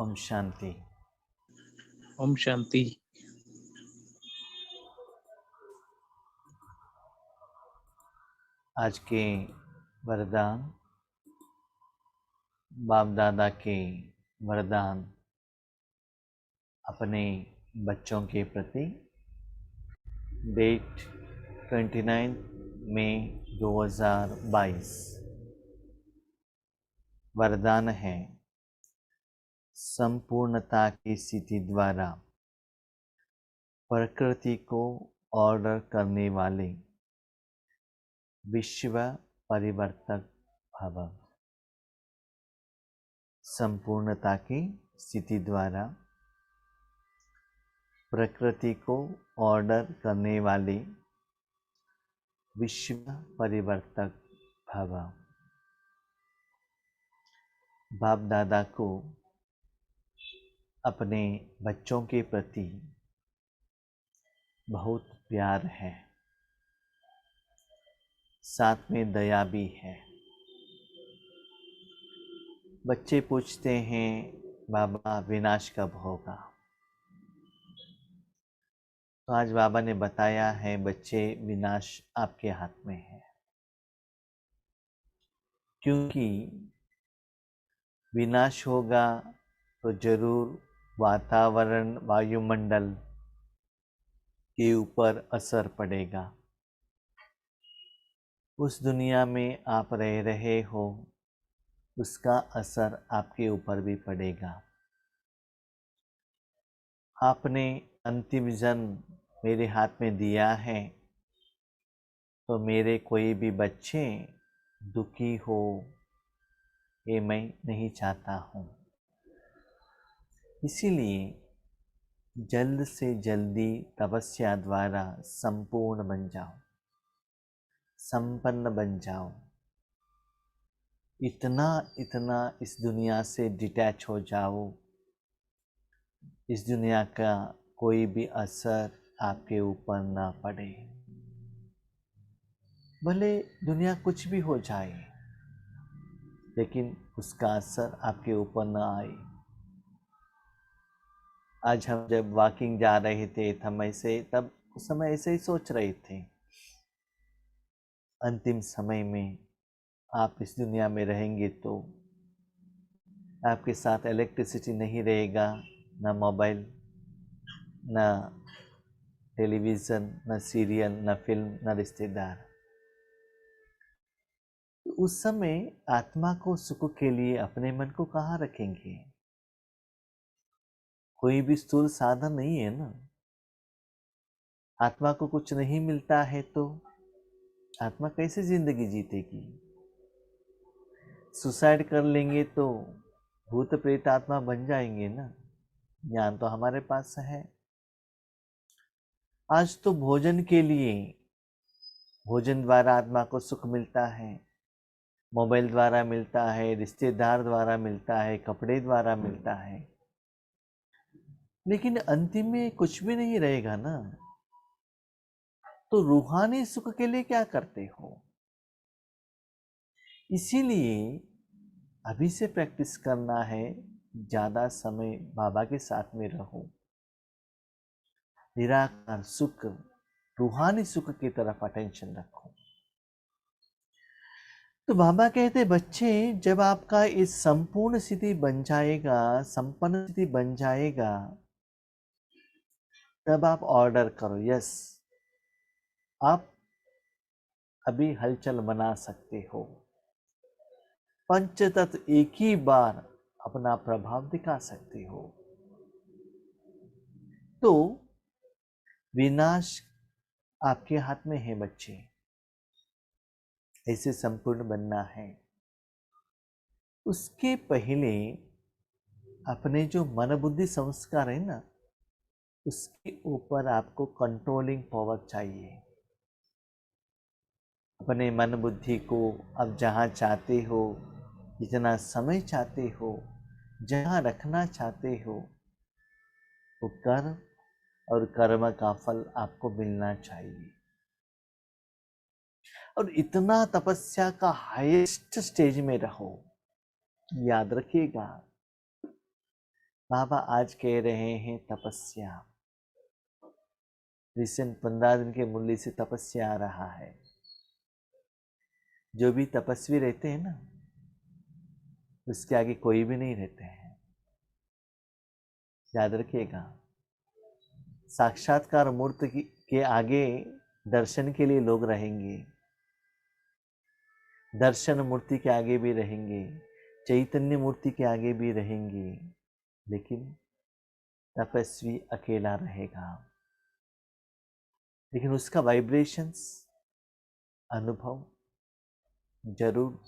ओम शांति। ओम शांति। आज के वरदान बाप दादा के वरदान अपने बच्चों के प्रति। डेट 29 मई 2022। वरदान है संपूर्णता की स्थिति द्वारा प्रकृति को ऑर्डर करने वाले विश्व परिवर्तक भव। संपूर्णता की स्थिति द्वारा प्रकृति को ऑर्डर करने वाले विश्व परिवर्तक भव। बाप दादा को अपने बच्चों के प्रति बहुत प्यार है, साथ में दया भी है। बच्चे पूछते हैं बाबा विनाश कब होगा। तो आज बाबा ने बताया है बच्चे विनाश आपके हाथ में है, क्योंकि विनाश होगा तो जरूर वातावरण वायुमंडल के ऊपर असर पड़ेगा। उस दुनिया में आप रह रहे हो उसका असर आपके ऊपर भी पड़ेगा। आपने अंतिम जन्म मेरे हाथ में दिया है तो मेरे कोई भी बच्चे दुखी हो ये मैं नहीं चाहता हूँ। इसीलिए जल्द से जल्दी तपस्या द्वारा संपूर्ण बन जाओ, संपन्न बन जाओ। इतना इस दुनिया से डिटैच हो जाओ, इस दुनिया का कोई भी असर आपके ऊपर ना पड़े। भले दुनिया कुछ भी हो जाए लेकिन उसका असर आपके ऊपर ना आए। आज हम जब वॉकिंग जा रहे थे तब उस समय ऐसे ही सोच रहे थे, अंतिम समय में आप इस दुनिया में रहेंगे तो आपके साथ इलेक्ट्रिसिटी नहीं रहेगा, ना मोबाइल, ना टेलीविज़न, ना सीरियल, ना फिल्म, ना रिश्तेदार। तो उस समय आत्मा को सुख के लिए अपने मन को कहाँ रखेंगे? कोई भी स्थूल साधन नहीं है ना। आत्मा को कुछ नहीं मिलता है तो आत्मा कैसे जिंदगी जीतेगी? सुसाइड कर लेंगे तो भूत प्रेत आत्मा बन जाएंगे ना। ज्ञान तो हमारे पास है। आज तो भोजन के लिए, भोजन द्वारा आत्मा को सुख मिलता है, मोबाइल द्वारा मिलता है, रिश्तेदार द्वारा मिलता है, कपड़े द्वारा मिलता है, लेकिन अंतिम में कुछ भी नहीं रहेगा ना। तो रूहानी सुख के लिए क्या करते हो? इसीलिए अभी से प्रैक्टिस करना है, ज्यादा समय बाबा के साथ में रहो। निराकार सुख, रूहानी सुख की तरफ अटेंशन रखो। तो बाबा कहते बच्चे जब आपका इस संपूर्ण स्थिति बन जाएगा, संपन्न स्थिति बन जाएगा, तब आप ऑर्डर करो। यस, आप अभी हलचल बना सकते हो। पंचतत्व एक ही बार अपना प्रभाव दिखा सकते हो। तो विनाश आपके हाथ में है बच्चे, ऐसे संपूर्ण बनना है। उसके पहले अपने जो मन बुद्धि संस्कार है ना, उसके ऊपर आपको कंट्रोलिंग पावर चाहिए। अपने मन बुद्धि को अब जहाँ चाहते हो, जितना समय चाहते हो, जहाँ रखना चाहते हो, वो कर्म और कर्म का फल आपको मिलना चाहिए। और इतना तपस्या का हाईएस्ट स्टेज में रहो। याद रखिएगा, बाबा आज कह रहे हैं तपस्या। रिसेंट 15 दिन के मुरली से तपस्या आ रहा है। जो भी तपस्वी रहते हैं ना, उसके आगे कोई भी नहीं रहते हैं। याद रखिएगा, साक्षात्कार मूर्ति के आगे दर्शन के लिए लोग रहेंगे, दर्शन मूर्ति के आगे भी रहेंगे, चैतन्य मूर्ति के आगे भी रहेंगे, लेकिन तपस्वी अकेला रहेगा। लेकिन उसका वाइब्रेशंस, अनुभव जरूर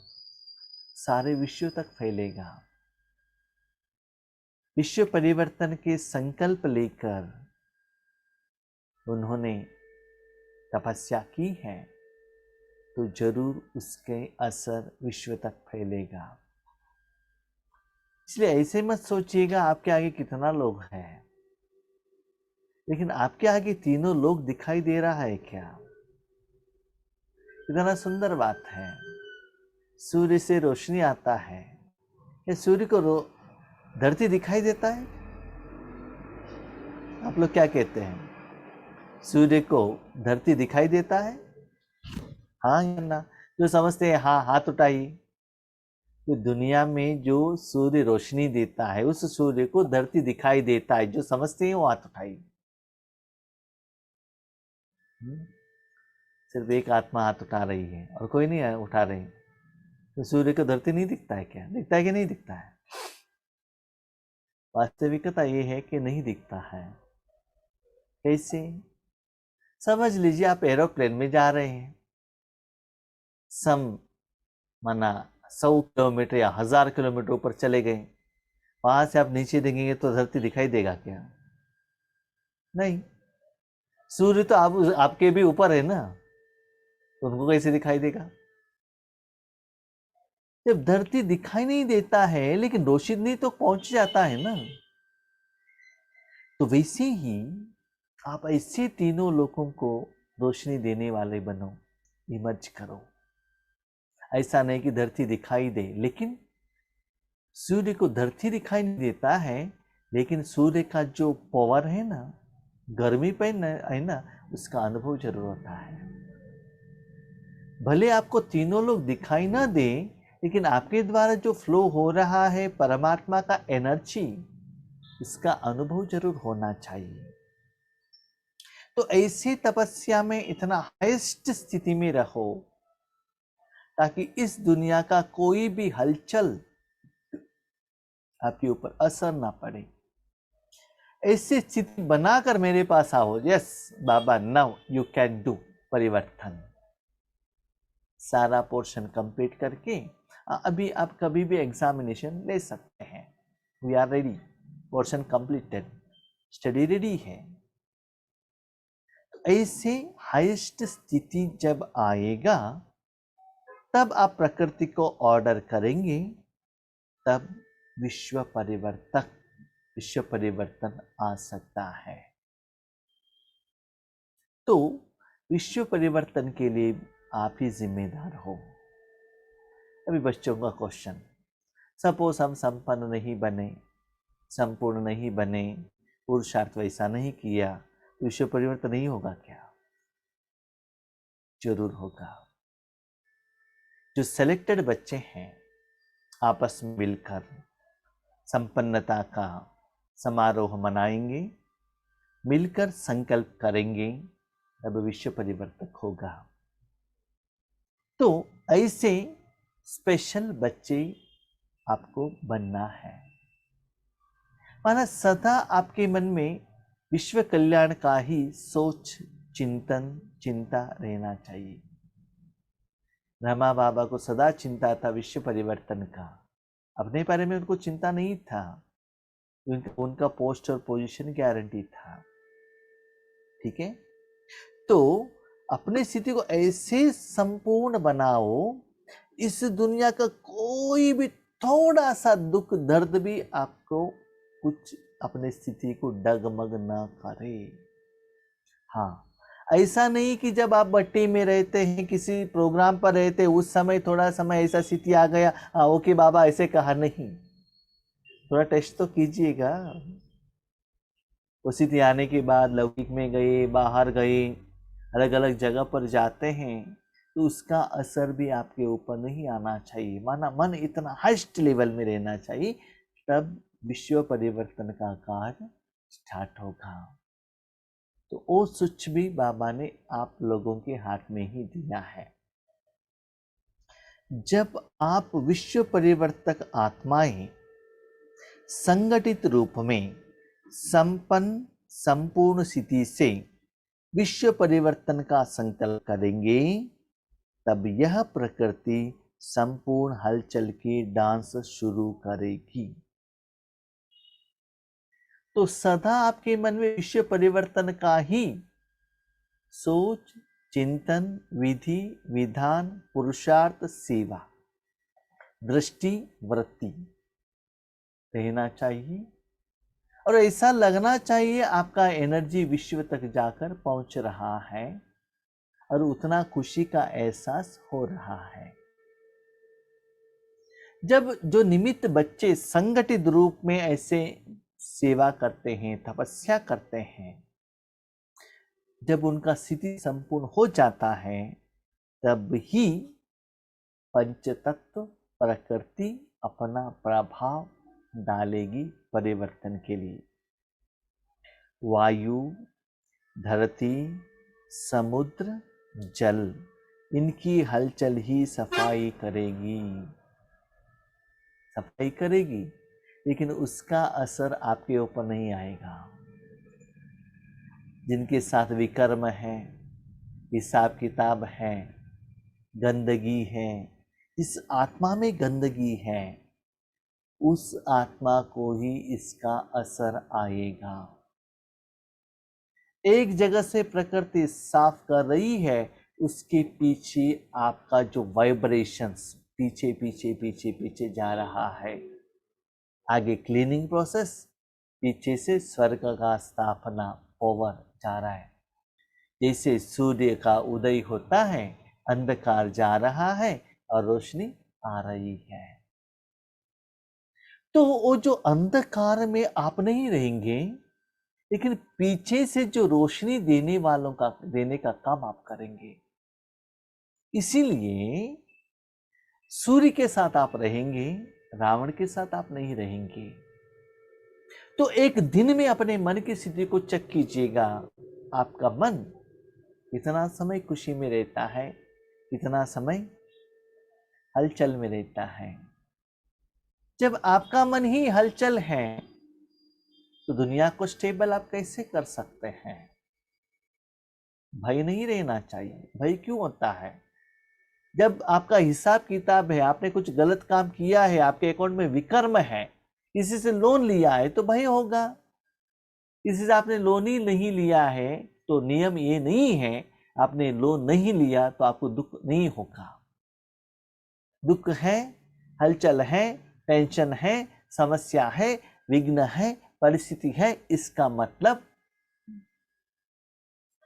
सारे विश्व तक फैलेगा। विश्व परिवर्तन के संकल्प लेकर उन्होंने तपस्या की है, तो जरूर उसके असर विश्व तक फैलेगा। इसलिए ऐसे मत सोचिएगा आपके आगे कितना लोग हैं, लेकिन आपके आगे तीनों लोग दिखाई दे रहा है क्या? कितना सुंदर बात है। सूर्य से रोशनी आता है, या सूर्य को धरती दिखाई देता है? आप लोग क्या कहते हैं? सूर्य को धरती दिखाई देता है? हाँ या ना? जो समझते हैं हाँ हाथ उठाइए। तो दुनिया में जो सूर्य रोशनी देता है, उस सूर्य को धरती दिखाई देता है। जो समझते हैं वो हाथ उठाइए। सिर्फ एक आत्मा हाथ उठा रही है और कोई नहीं उठा रही। तो सूर्य को धरती नहीं दिखता है क्या? दिखता है कि नहीं दिखता है? वास्तविकता ये है कि नहीं दिखता है। कैसे? समझ लीजिए आप एरोप्लेन में जा रहे हैं, माना 100 किलोमीटर या 1000 किलोमीटर ऊपर चले गए। वहां से आप नीचे देखेंगे तो धरती दिखाई देगा क्या? नहीं। सूर्य तो आपके भी ऊपर है ना, तो उनको कैसे दिखाई देगा? जब धरती दिखाई नहीं देता है, लेकिन रोशनी तो पहुंच जाता है ना। तो वैसे ही आप ऐसे तीनों लोगों को रोशनी देने वाले बनो, इमर्ज करो। ऐसा नहीं कि धरती दिखाई दे, लेकिन सूर्य को धरती दिखाई नहीं देता है, लेकिन सूर्य का जो पावर है ना, गर्मी पे है ना, उसका अनुभव जरूर होता है। भले आपको तीनों लोग दिखाई ना दे, लेकिन आपके द्वारा जो फ्लो हो रहा है परमात्मा का एनर्जी, इसका अनुभव जरूर होना चाहिए। तो ऐसी तपस्या में इतना हाईएस्ट स्थिति में रहो, ताकि इस दुनिया का कोई भी हलचल आपके ऊपर असर ना पड़े। ऐसी स्थिति बनाकर मेरे पास आओ। यस बाबा, नाउ यू कैन डू परिवर्तन। सारा पोर्शन कंप्लीट करके अभी आप कभी भी एग्जामिनेशन ले सकते हैं। We are ready, portion completed, study ready है। तो ऐसे हाईएस्ट स्थिति जब आएगा, तब आप प्रकृति को ऑर्डर करेंगे, तब विश्व परिवर्तन आ सकता है। तो विश्व परिवर्तन के लिए आप ही जिम्मेदार हो। अभी बच्चों का क्वेश्चन, सपोज हम संपन्न नहीं बने, संपूर्ण नहीं बने, पुरुषार्थ वैसा नहीं किया, विश्व परिवर्तन नहीं होगा क्या? जरूर होगा। जो सेलेक्टेड बच्चे हैं आपस में मिलकर संपन्नता का समारोह मनाएंगे, मिलकर संकल्प करेंगे, तब विश्व परिवर्तक होगा। तो ऐसे स्पेशल बच्चे आपको बनना है। माना सदा आपके मन में विश्व कल्याण का ही सोच, चिंतन, चिंता रहना चाहिए। ब्रह्मा बाबा को सदा चिंता था विश्व परिवर्तन का। अपने बारे में उनको चिंता नहीं था, उनका पोस्ट और पोजीशन गारंटी था। ठीक है, तो अपनी स्थिति को ऐसे संपूर्ण बनाओ, इस दुनिया का कोई भी थोड़ा सा दुख दर्द भी आपको कुछ अपने स्थिति को डगमग ना करे। हाँ, ऐसा नहीं कि जब आप भट्टी में रहते हैं, किसी प्रोग्राम पर रहते हैं, उस समय थोड़ा समय ऐसा स्थिति आ गया, ओके बाबा ऐसे कहा, नहीं। थोड़ा टेस्ट तो कीजिएगा। स्थिति आने के बाद लौकिक में गए, बाहर गए, अलग अलग जगह पर जाते हैं, तो उसका असर भी आपके ऊपर नहीं आना चाहिए। माना मन इतना हाईएस्ट लेवल में रहना चाहिए, तब विश्व परिवर्तन का कार्य स्टार्ट होगा। तो वो स्विच भी बाबा ने आप लोगों के हाथ में ही दिया है। जब आप विश्व परिवर्तक आत्माएं संगठित रूप में संपन्न संपूर्ण स्थिति से विश्व परिवर्तन का संकल्प करेंगे, तब यह प्रकृति संपूर्ण हलचल की डांस शुरू करेगी। तो सदा आपके मन में विश्व परिवर्तन का ही सोच, चिंतन, विधि, विधान, पुरुषार्थ, सेवा, दृष्टि, वृत्ति रहना चाहिए। और ऐसा लगना चाहिए आपका एनर्जी विश्व तक जाकर पहुंच रहा है और उतना खुशी का एहसास हो रहा है। जब जो निमित्त बच्चे संगठित रूप में ऐसे सेवा करते हैं, तपस्या करते हैं, जब उनका स्थिति संपूर्ण हो जाता है, तब ही पंचतत्व प्रकृति अपना प्रभाव डालेगी परिवर्तन के लिए। वायु, धरती, समुद्र, जल, इनकी हलचल ही सफाई करेगी, लेकिन उसका असर आपके ऊपर नहीं आएगा। जिनके साथ विकर्म है, हिसाब किताब है, गंदगी है, जिस आत्मा में गंदगी है, उस आत्मा को ही इसका असर आएगा। एक जगह से प्रकृति साफ कर रही है, उसके पीछे आपका जो वाइब्रेशंस पीछे पीछे पीछे पीछे जा रहा है। आगे क्लीनिंग प्रोसेस, पीछे से स्वर्ग का स्थापना ओवर जा रहा है। जैसे सूर्य का उदय होता है, अंधकार जा रहा है और रोशनी आ रही है। तो वो जो अंधकार में आप नहीं रहेंगे, लेकिन पीछे से जो रोशनी देने का काम आप करेंगे। इसीलिए सूर्य के साथ आप रहेंगे, रावण के साथ आप नहीं रहेंगे। तो एक दिन में अपने मन की स्थिति को चेक कीजिएगा। आपका मन कितना समय खुशी में रहता है, कितना समय हलचल में रहता है। जब आपका मन ही हलचल है, तो दुनिया को स्टेबल आप कैसे कर सकते हैं? भय नहीं रहना चाहिए। भय क्यों होता है? जब आपका हिसाब किताब है, आपने कुछ गलत काम किया है, आपके अकाउंट में विकर्म है, किसी से लोन लिया है तो भय होगा। किसी से आपने लोन ही नहीं लिया है तो नियम ये नहीं है, आपने लोन नहीं लिया तो आपको दुख नहीं होगा। दुख है, हलचल है, टेंशन है, समस्या है, विघ्न है, परिस्थिति है, इसका मतलब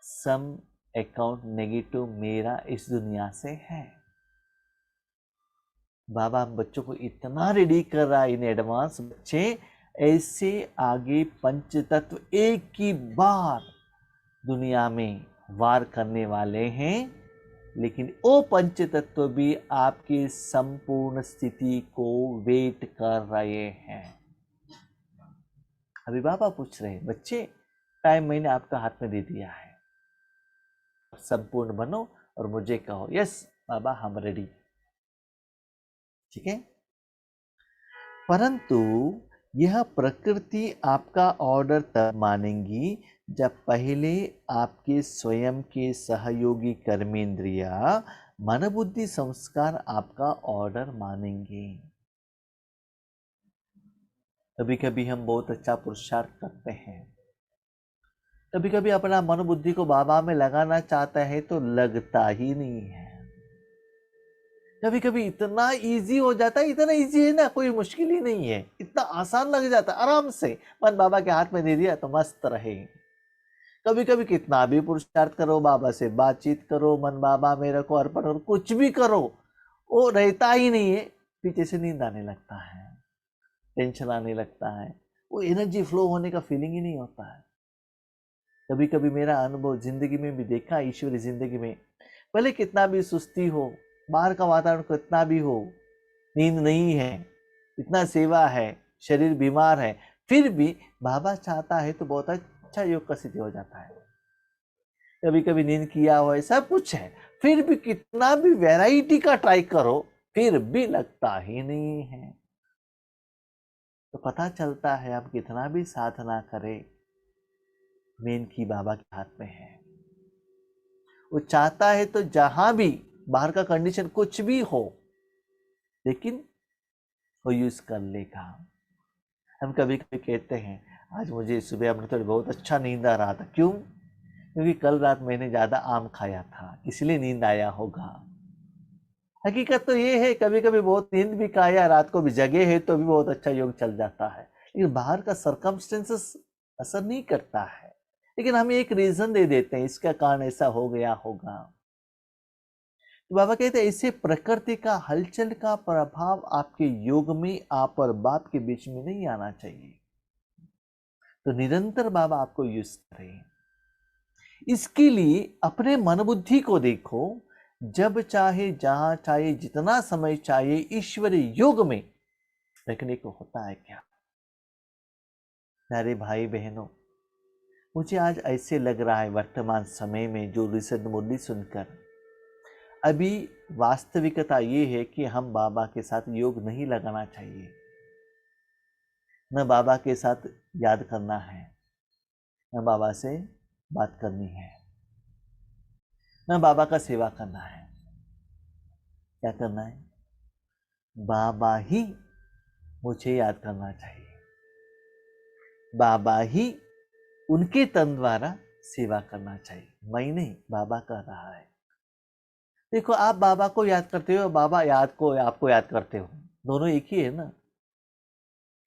सम अकाउंट नेगेटिव मेरा इस दुनिया से है। बाबा हम बच्चों को इतना रेडी कर रहा है इन एडवांस, बच्चे ऐसे आगे पंचतत्व एक ही बार दुनिया में वार करने वाले हैं, लेकिन वो पंचतत्व भी आपकी संपूर्ण स्थिति को वेट कर रहे हैं। अभी बाबा पूछ रहे हैं, बच्चे टाइम मैंने आपका हाथ में दे दिया है, संपूर्ण बनो और मुझे कहो यस बाबा हम रेडी। ठीक है, परंतु यह प्रकृति आपका ऑर्डर तब मानेंगी जब पहले आपके स्वयं के सहयोगी कर्मेंद्रिया मन बुद्धि संस्कार आपका ऑर्डर मानेंगे। कभी कभी हम बहुत अच्छा पुरुषार्थ करते हैं, कभी कभी अपना मन बुद्धि को बाबा में लगाना चाहते हैं तो लगता ही नहीं है। कभी कभी इतना इजी हो जाता है, इतना इजी है ना, कोई मुश्किल ही नहीं है, इतना आसान लग जाता है, आराम से मन बाबा के हाथ में दे दिया तो मस्त रहे। कभी कभी कितना भी पुरुषार्थ करो, बाबा से बातचीत करो, मन बाबा मेरे को अर्पण करो, कुछ भी करो, वो रहता ही नहीं है, पीछे से नींद आने लगता है। टेंशन आने लगता है, वो एनर्जी फ्लो होने का फीलिंग ही नहीं होता है। कभी कभी मेरा अनुभव जिंदगी में भी देखा, ईश्वरी जिंदगी में, भले कितना भी सुस्ती हो, बाहर का वातावरण कितना भी हो, नींद नहीं है, इतना सेवा है, शरीर बीमार है, फिर भी बाबा चाहता है तो बहुत अच्छा योग का सिद्धि हो जाता है। कभी कभी नींद किया हुआ है, सब कुछ है, फिर भी कितना भी वैरायटी का ट्राई करो, फिर भी लगता ही नहीं है। तो पता चलता है आप कितना भी साधना करें, मेन की बाबा के हाथ में है। वो चाहता है तो जहां भी बाहर का कंडीशन कुछ भी हो, लेकिन वो यूज कर लेगा। हम कभी कभी कहते हैं, आज मुझे सुबह अपने तो बहुत अच्छा नींद आ रहा था। क्यों? क्योंकि कल रात मैंने ज्यादा आम खाया था, इसलिए नींद आया होगा। हकीकत तो ये है, कभी कभी बहुत नींद भी खाया, रात को भी जगे है तो भी बहुत अच्छा योग चल जाता है। लेकिन बाहर का सर्कमस्टेंसेस असर नहीं करता है, लेकिन हम एक रीजन दे देते हैं, इसका कारण ऐसा हो गया होगा। तो बाबा कहते हैं, इससे प्रकृति का हलचल का प्रभाव आपके योग में आप और बाप के बीच में नहीं आना चाहिए। तो निरंतर बाबा आपको यूज करें। इसके लिए अपने मन बुद्धि को देखो, जब चाहे जहां चाहे जितना समय चाहिए ईश्वरीय योग में रखने को होता है क्या। प्यारे भाई बहनों, मुझे आज ऐसे लग रहा है वर्तमान समय में जो रिसर्च मुरली सुनकर, अभी वास्तविकता ये है कि हम बाबा के साथ योग नहीं लगाना चाहिए। न बाबा के साथ याद करना है, न बाबा से बात करनी है, न बाबा का सेवा करना है। क्या करना है? बाबा ही मुझे याद करना चाहिए, बाबा ही उनके तन द्वारा सेवा करना चाहिए, मैं नहीं, बाबा कर रहा है। देखो, आप बाबा को याद करते हो, बाबा आपको याद करते हो, दोनों एक ही है ना।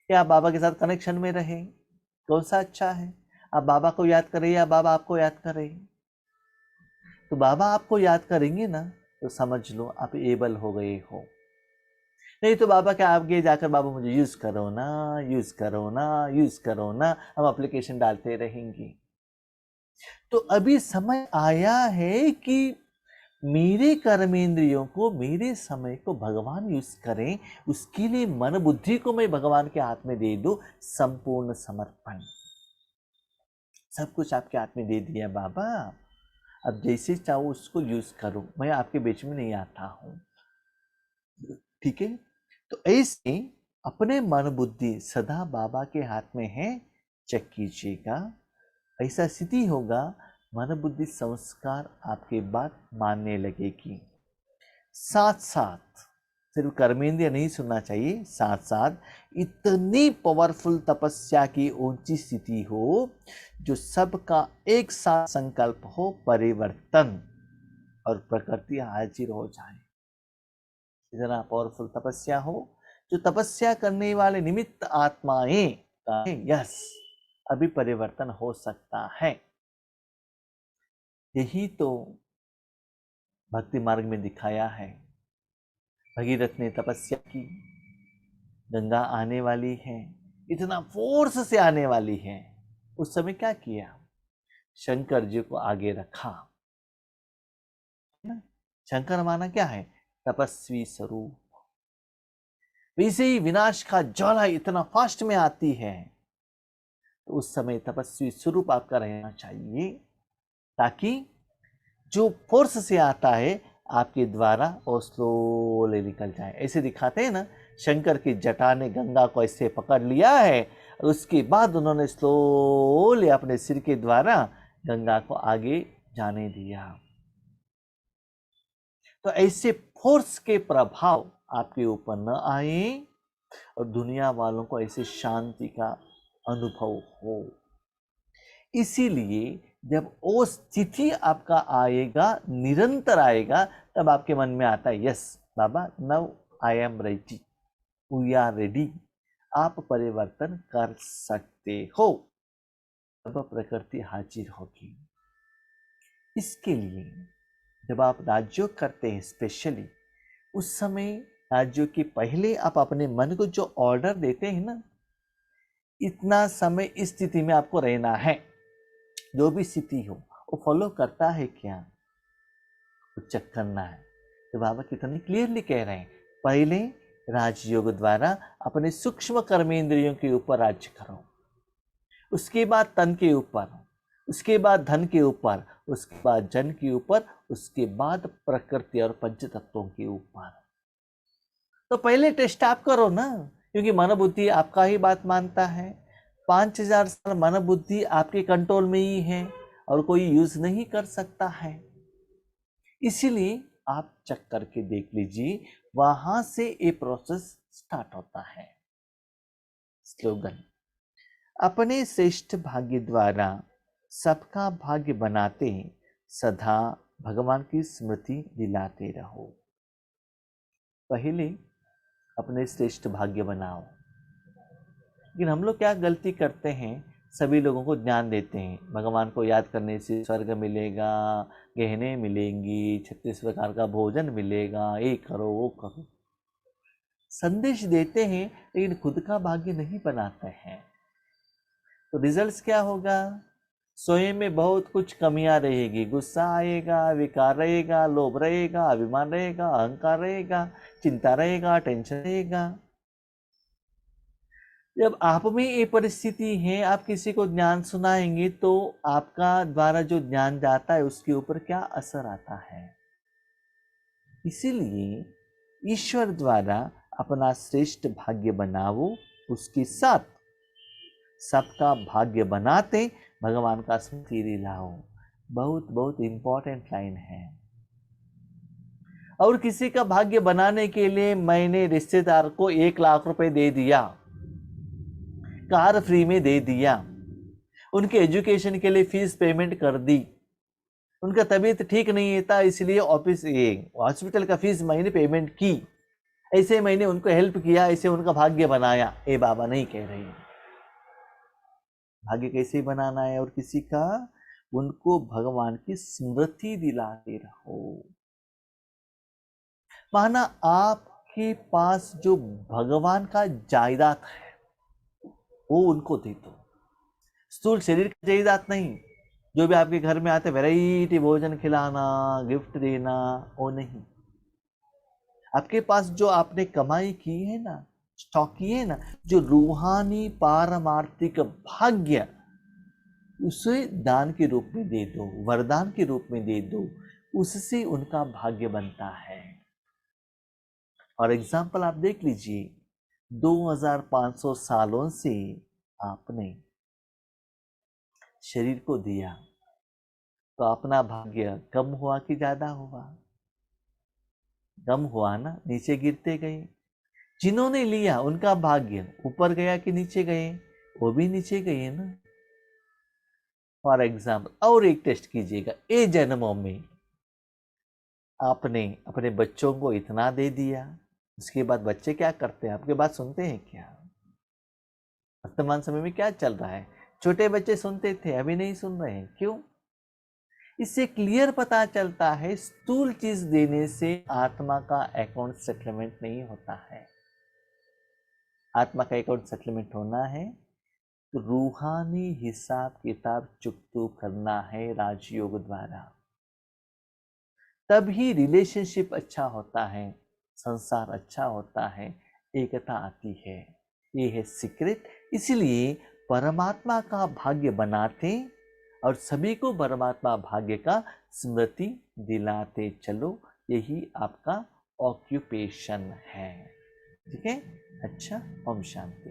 क्या आप बाबा के साथ कनेक्शन में रहे, कौन सा अच्छा है? आप बाबा को याद करें या बाबा आपको याद करें? तो बाबा आपको याद करेंगे ना, तो समझ लो आप एबल हो गए हो। नहीं तो बाबा के आगे जाकर, बाबा मुझे यूज करो ना, यूज करो ना, यूज करो ना, हम एप्लीकेशन डालते रहेंगे। तो अभी समय आया है कि मेरे कर्मेंद्रियों को, मेरे समय को भगवान यूज करें। उसके लिए मन बुद्धि को मैं भगवान के हाथ में दे दूं, संपूर्ण समर्पण। सब कुछ आपके हाथ में दे दिया बाबा, अब जैसे चाहो उसको यूज करो, मैं आपके बीच में नहीं आता हूं। ठीक है? तो ऐसे अपने मन बुद्धि सदा बाबा के हाथ में है, चेक कीजिएगा। ऐसा स्थिति होगा, मन बुद्धि संस्कार आपके बात मानने लगेगी। साथ साथ सिर्फ कर्मेंद्रिय नहीं सुनना चाहिए, साथ साथ इतनी पावरफुल तपस्या की ऊंची स्थिति हो जो सबका एक साथ संकल्प हो परिवर्तन, और प्रकृति हाजिर हो जाए। इतना पावरफुल तपस्या हो जो तपस्या करने वाले निमित्त आत्माएं कहें, यस अभी परिवर्तन हो सकता है। यही तो भक्ति मार्ग में दिखाया है। भगीरथ ने तपस्या की, गंगा आने वाली है, इतना फोर्स से आने वाली है। उस समय क्या किया? शंकर जी को आगे रखा। शंकर माना क्या है? तपस्वी स्वरूप। वैसे ही विनाश का ज्वाला इतना फास्ट में आती है, तो उस समय तपस्वी स्वरूप आपका रहना चाहिए, ताकि जो फोर्स से आता है आपके द्वारा वो स्लोली निकल जाए। ऐसे दिखाते हैं ना, शंकर की जटा ने गंगा को ऐसे पकड़ लिया है, और उसके बाद उन्होंने स्लोली अपने सिर के द्वारा गंगा को आगे जाने दिया। तो ऐसे फोर्स के प्रभाव आपके ऊपर न आए, और दुनिया वालों को ऐसे शांति का अनुभव हो। इसीलिए जब वो स्थिति आपका आएगा, निरंतर आएगा, तब आपके मन में आता है, यस बाबा, now I am ready, we are ready, आप परिवर्तन कर सकते हो। तब प्रकृति हाजिर होगी। इसके लिए जब आप राजयोग करते हैं स्पेशली, उस समय राजयोग की पहले आप अपने मन को जो ऑर्डर देते हैं ना, इतना समय इस स्थिति में आपको रहना है, जो भी स्थिति हो वो फॉलो करता है क्या, वो चेक करना है। तो बाबा कितने क्लियरली कह रहे हैं, पहले राजयोग द्वारा अपने सूक्ष्म कर्मेंद्रियों के ऊपर राज्य करो, उसके बाद तन के ऊपर, उसके बाद धन के ऊपर, उसके बाद जन के ऊपर, उसके बाद प्रकृति और पंच तत्वों के ऊपर। तो पहले टेस्ट आप करो ना, क्योंकि मन बुद्धि आपका ही बात मानता है। 5000 साल मन बुद्धि आपके कंट्रोल में ही है और कोई यूज नहीं कर सकता है। इसीलिए आप चेक करके देख लीजिए, वहां से ये प्रोसेस स्टार्ट होता है। स्लोगन, अपने श्रेष्ठ भाग्य द्वारा सबका भाग्य बनाते सदा भगवान की स्मृति दिलाते रहो। पहले अपने श्रेष्ठ भाग्य बनाओ। लेकिन हम लोग क्या गलती करते हैं, सभी लोगों को ज्ञान देते हैं, भगवान को याद करने से स्वर्ग मिलेगा, गहने मिलेंगी, 36 प्रकार का भोजन मिलेगा, ये करो वो करो। संदेश देते हैं लेकिन खुद का भाग्य नहीं बनाते हैं। तो रिजल्ट्स क्या होगा, स्वयं में बहुत कुछ कमियां रहेगी, गुस्सा आएगा, विकार रहेगा, लोभ रहेगा, अभिमान रहेगा, अहंकार रहेगा, चिंता रहेगा, टेंशन रहेगा। जब आप में ये परिस्थिति है, आप किसी को ज्ञान सुनाएंगे तो आपका द्वारा जो ज्ञान जाता है उसके ऊपर क्या असर आता है। इसीलिए ईश्वर द्वारा अपना श्रेष्ठ भाग्य बनाओ, उसके साथ सबका भाग्य बनाते भगवान का स्मृति दिलाओ। बहुत बहुत इंपॉर्टेंट लाइन है। और किसी का भाग्य बनाने के लिए मैंने रिश्तेदार को 1 लाख रुपए दे दिया, कार फ्री में दे दिया, उनके एजुकेशन के लिए फीस पेमेंट कर दी, उनका तबीयत ठीक नहीं था इसलिए ऑफिस हॉस्पिटल का फीस मैंने पेमेंट की, ऐसे मैंने उनको हेल्प किया, ऐसे उनका भाग्य बनाया। ये बाबा नहीं कह रहे। भाग्य कैसे बनाना है, और किसी का, उनको भगवान की स्मृति दिलाते रहो। माना आपके पास जो भगवान का जायदाद है वो उनको दे दो। स्थूल शरीर का जायदाद नहीं, जो भी आपके घर में आते वैरायटी भोजन खिलाना, गिफ्ट देना, वो नहीं। आपके पास जो आपने कमाई की है ना, स्टॉक की है ना, जो रूहानी पारमार्थिक भाग्य, उसे दान के रूप में दे दो, वरदान के रूप में दे दो, उससे उनका भाग्य बनता है। और एग्जाम्पल आप देख लीजिए, 2500 सालों से आपने शरीर को दिया, तो अपना भाग्य कम हुआ कि ज्यादा हुआ? कम हुआ ना, नीचे गिरते गए। जिन्होंने लिया उनका भाग्य ऊपर गया कि नीचे गए? वो भी नीचे गए ना। फॉर एग्जाम्पल और एक टेस्ट कीजिएगा, ए जन्मों में आपने अपने बच्चों को इतना दे दिया, उसके बाद बच्चे क्या करते हैं? आपके बात सुनते हैं क्या? वर्तमान समय में क्या चल रहा है? छोटे बच्चे सुनते थे, अभी नहीं सुन रहे हैं, क्यों? इससे क्लियर पता चलता है, स्थूल चीज देने से आत्मा का अकाउंट सेटलमेंट नहीं होता है। आत्मा का अकाउंट सेटलमेंट होना है तो रूहानी हिसाब किताब चुकतू करना है राजयोग द्वारा, तभी रिलेशनशिप अच्छा होता है, संसार अच्छा होता है, एकता आती है। ये है सीक्रेट। इसलिए परमात्मा का भाग्य बनाते और सभी को परमात्मा भाग्य का स्मृति दिलाते चलो, यही आपका ऑक्यूपेशन है। ठीक है? अच्छा, ओम शांति।